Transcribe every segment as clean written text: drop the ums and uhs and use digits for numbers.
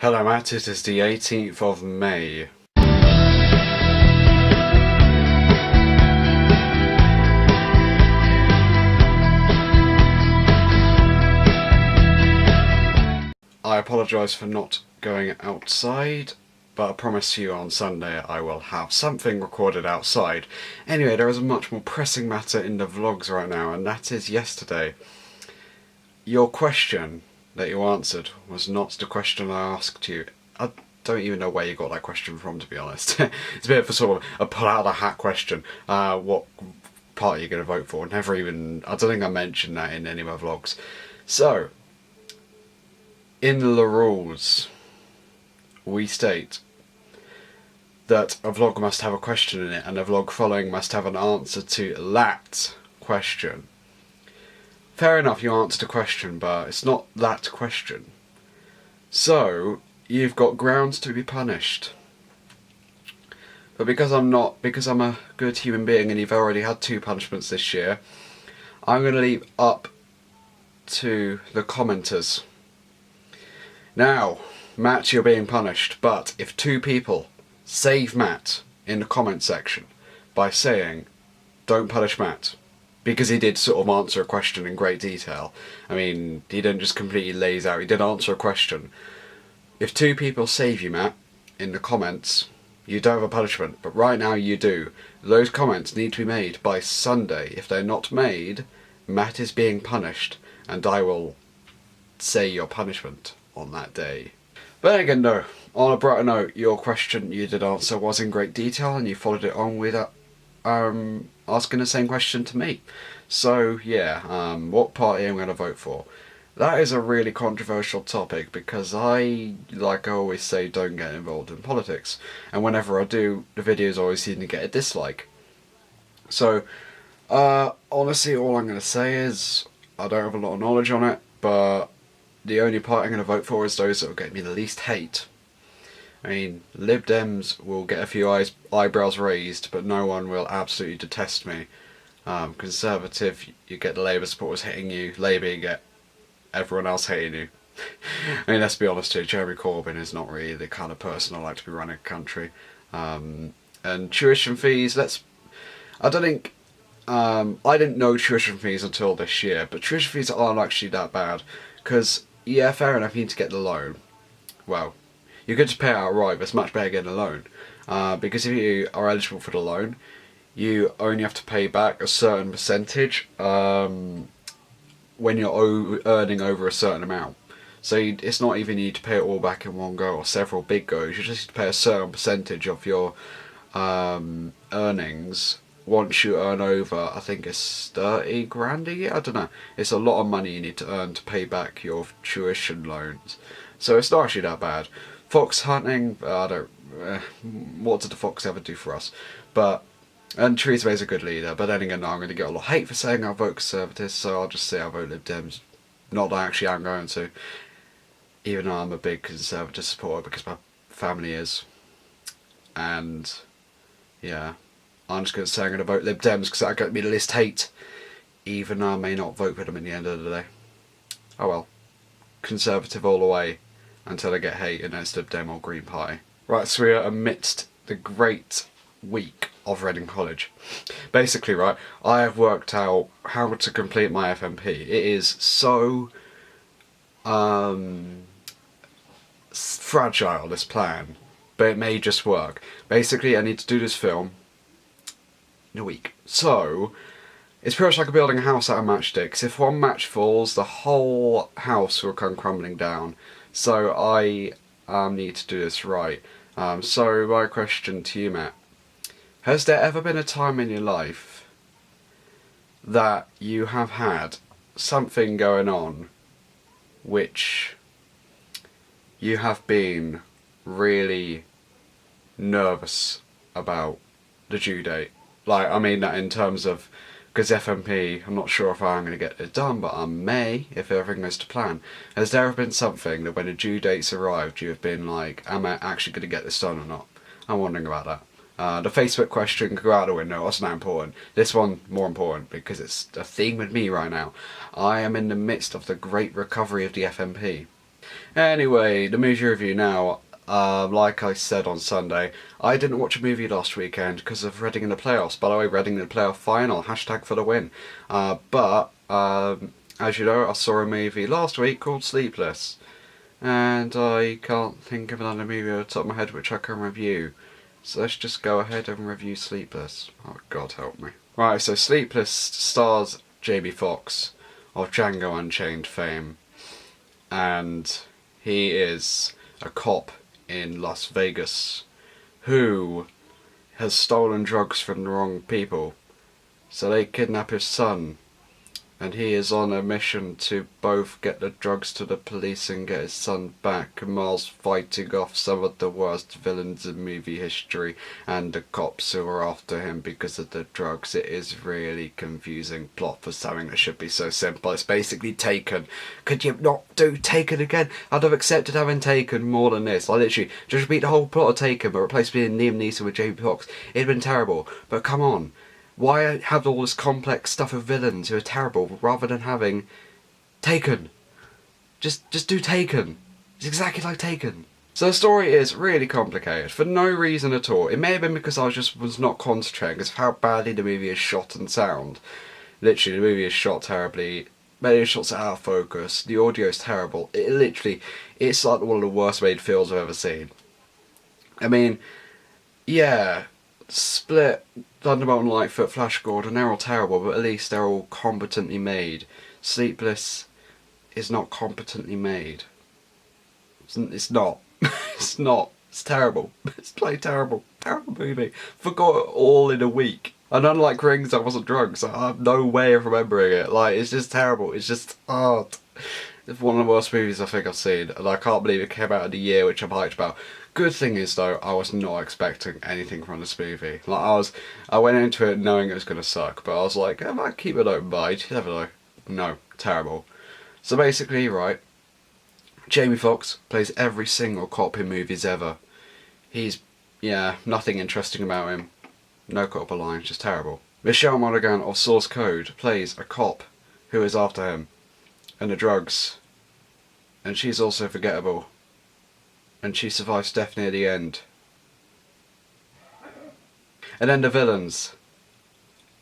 Hello Matt, it is the 18th of May. I apologise for not going outside, but I promise you on Sunday I will have something recorded outside. Anyway, there is a much more pressing matter in the vlogs right now, and that is yesterday. Your question that you answered was not the question I asked you. I don't even know where you got that question from, to be honest. It's a bit of a sort of a pull out of the hat question. What party are you going to vote for? I don't think I mentioned that in any of my vlogs. So, in the rules, we state that a vlog must have a question in it, and a vlog following must have an answer to that question. Fair enough, you answered a question, but it's not that question. So, you've got grounds to be punished. But because I'm a good human being and you've already had 2 punishments this year, I'm going to leave up to the commenters. Now, Matt, you're being punished, but if 2 people save Matt in the comment section by saying, "Don't punish Matt," because he did sort of answer a question in great detail. I mean, he didn't just completely laze out, he did answer a question. If 2 people save you, Matt, in the comments, you don't have a punishment, but right now you do. Those comments need to be made by Sunday. If they're not made, Matt is being punished, and I will say your punishment on that day. But then again, no, on a brighter note, your question you did answer was in great detail, and you followed it on with asking the same question to me. So yeah, what party I'm going to vote for? That is a really controversial topic because like I always say, don't get involved in politics. And whenever I do, the videos always seem to get a dislike. So, honestly, all I'm going to say is, I don't have a lot of knowledge on it, but the only party I'm going to vote for is those that will get me the least hate. I mean, Lib Dems will get a few eyebrows raised, but no one will absolutely detest me. Conservative, you get the Labour supporters hating you. Labour, you get everyone else hating you. I mean, let's be honest here, Jeremy Corbyn is not really the kind of person I like to be running a country. And tuition fees, I didn't know tuition fees until this year, but tuition fees aren't actually that bad. Because, yeah, fair enough, you need to get the loan. Well, you could just pay it outright, but it's much better getting a loan. Because if you are eligible for the loan, you only have to pay back a certain percentage when you're earning over a certain amount. So it's not even you need to pay it all back in one go or several big goes. You just need to pay a certain percentage of your earnings once you earn over, I think it's 30 grand a year, I don't know. It's a lot of money you need to earn to pay back your tuition loans. So it's not actually that bad. Fox hunting, what did the fox ever do for us? And Theresa May's a good leader, but then again, I'm going to get a lot of hate for saying I vote Conservative, so I'll just say I vote Lib Dems. Not that I actually am going to, even though I'm a big Conservative supporter because my family is. And, yeah, I'm just going to say I'm going to vote Lib Dems because that'll get me the least hate, even though I may not vote for them at the end of the day. Oh well. Conservative all the way until I get hate and then it's Lib Dem or Green Party. Right, so we are amidst the great week of Reading College. Basically, right, I have worked out how to complete my FMP. It is so fragile, this plan, but it may just work. Basically, I need to do this film in a week. So, it's pretty much like building a house out of matchsticks. If one match falls, the whole house will come crumbling down. So I need to do this right. So my question to you, Matt. Has there ever been a time in your life that you have had something going on which you have been really nervous about the due date? Like, I mean that in terms of, because FMP, I'm not sure if I'm going to get it done, but I may, if everything goes to plan. Has there ever been something that when the due date's arrived, you have been like, am I actually going to get this done or not? I'm wondering about that. The Facebook question could go out the window, that's not important. This one, more important, because it's a theme with me right now. I am in the midst of the great recovery of the FMP. Anyway, the movie review now. Like I said on Sunday, I didn't watch a movie last weekend because of Reading in the playoffs. By the way, Reading in the playoff final, hashtag for the win. But as you know, I saw a movie last week called Sleepless. And I can't think of another movie off the top of my head which I can review. So let's just go ahead and review Sleepless. Oh, God help me. Right, so Sleepless stars Jamie Foxx of Django Unchained fame. And he is a cop in Las Vegas who has stolen drugs from the wrong people. So they kidnap his son, and he is on a mission to both get the drugs to the police and get his son back, whilst fighting off some of the worst villains in movie history and the cops who are after him because of the drugs. It is really confusing plot for something that should be so simple. It's basically Taken. Could you not do Taken again? I'd have accepted having Taken more than this. I literally just repeat the whole plot of Taken but replace being Liam Neeson with Jamie Foxx. It'd been terrible, but come on. Why have all this complex stuff of villains who are terrible rather than having Taken? Just do Taken. It's exactly like Taken. So the story is really complicated for no reason at all. It may have been because I was not concentrating because of how badly the movie is shot and sound. Literally, the movie is shot terribly. Many shots are out of focus. The audio is terrible. It's like one of the worst made films I've ever seen. I mean, yeah. Split, Thunderbolt and Lightfoot, Flash Gordon, they're all terrible, but at least they're all competently made. Sleepless is not competently made. It's not. It's not. It's terrible. It's played terrible. Terrible movie. Forgot it all in a week. And unlike Rings, I wasn't drunk, so I have no way of remembering it. Like, it's just terrible. It's just art. It's one of the worst movies I think I've seen, and I can't believe it came out in the year which I'm hyped about. Good thing is though, I was not expecting anything from this movie. Like I went into it knowing it was gonna suck, but I was like, I might keep an open mind. You never know. No, terrible. So basically, right, Jamie Foxx plays every single cop in movies ever. Nothing interesting about him. No cop lines, just terrible. Michelle Monaghan of Source Code plays a cop who is after him and the drugs, and she's also forgettable. And she survives death near the end. And then the villains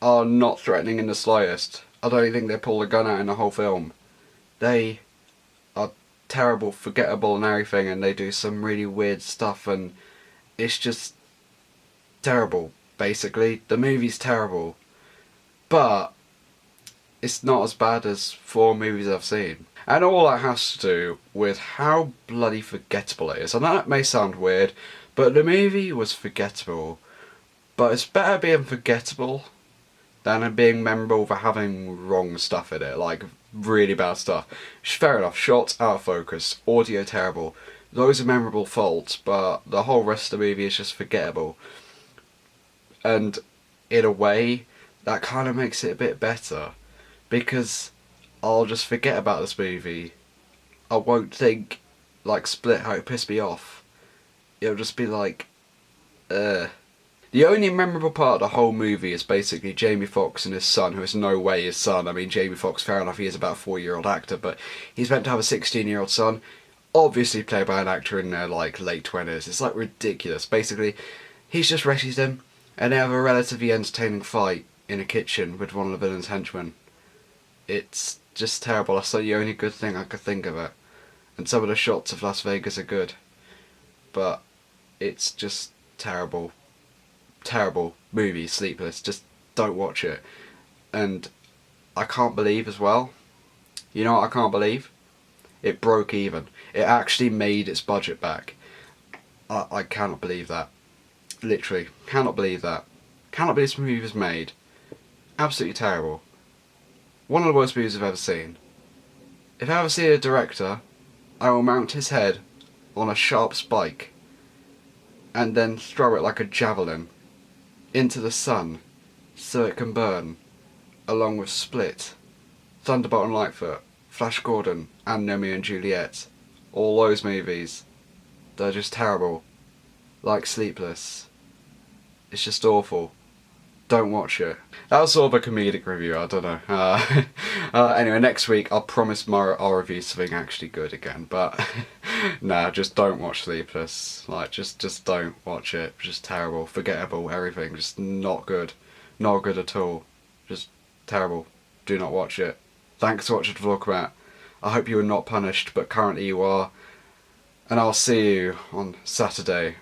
are not threatening in the slightest. I don't even think they pull a gun out in the whole film. They are terrible, forgettable and everything, and they do some really weird stuff, and it's just terrible, basically. The movie's terrible. But it's not as bad as 4 movies I've seen. And all that has to do with how bloody forgettable it is. I know that may sound weird, but the movie was forgettable. But it's better being forgettable than it being memorable for having wrong stuff in it, like really bad stuff. Fair enough, shots out of focus, audio terrible. Those are memorable faults, but the whole rest of the movie is just forgettable. And in a way, that kind of makes it a bit better, because I'll just forget about this movie. I won't think, like Split, how it pissed me off. It'll just be like, The only memorable part of the whole movie is basically Jamie Foxx and his son, who is no way his son. I mean, Jamie Foxx, fair enough, he is about a 4-year-old actor, but he's meant to have a 16-year-old son, obviously played by an actor in their, like, late 20s. It's, like, ridiculous. Basically, he's just rescued him, and they have a relatively entertaining fight in a kitchen with one of the villain's henchmen. It's just terrible. That's like the only good thing I could think of it. And some of the shots of Las Vegas are good. But it's just terrible. Terrible movie, Sleepless. Just don't watch it. And I can't believe as well. You know what I can't believe? It broke even. It actually made its budget back. I cannot believe that. Literally. Cannot believe that. Cannot believe this movie was made. Absolutely terrible. One of the worst movies I've ever seen. If I ever see a director, I will mount his head on a sharp spike and then throw it like a javelin into the sun so it can burn, along with Split, Thunderbolt and Lightfoot, Flash Gordon and Romeo and Juliet. All those movies. They're just terrible. Like Sleepless. It's just awful. don't watch it. That was sort of a comedic review, I don't know. Anyway, next week I'll promise I'll review something actually good again, but nah, just don't watch Sleepless. Like, just don't watch it. Just terrible, forgettable, everything. Just not good. Not good at all. Just terrible. Do not watch it. Thanks for watching the vlog, Matt. I hope you were not punished, but currently you are. And I'll see you on Saturday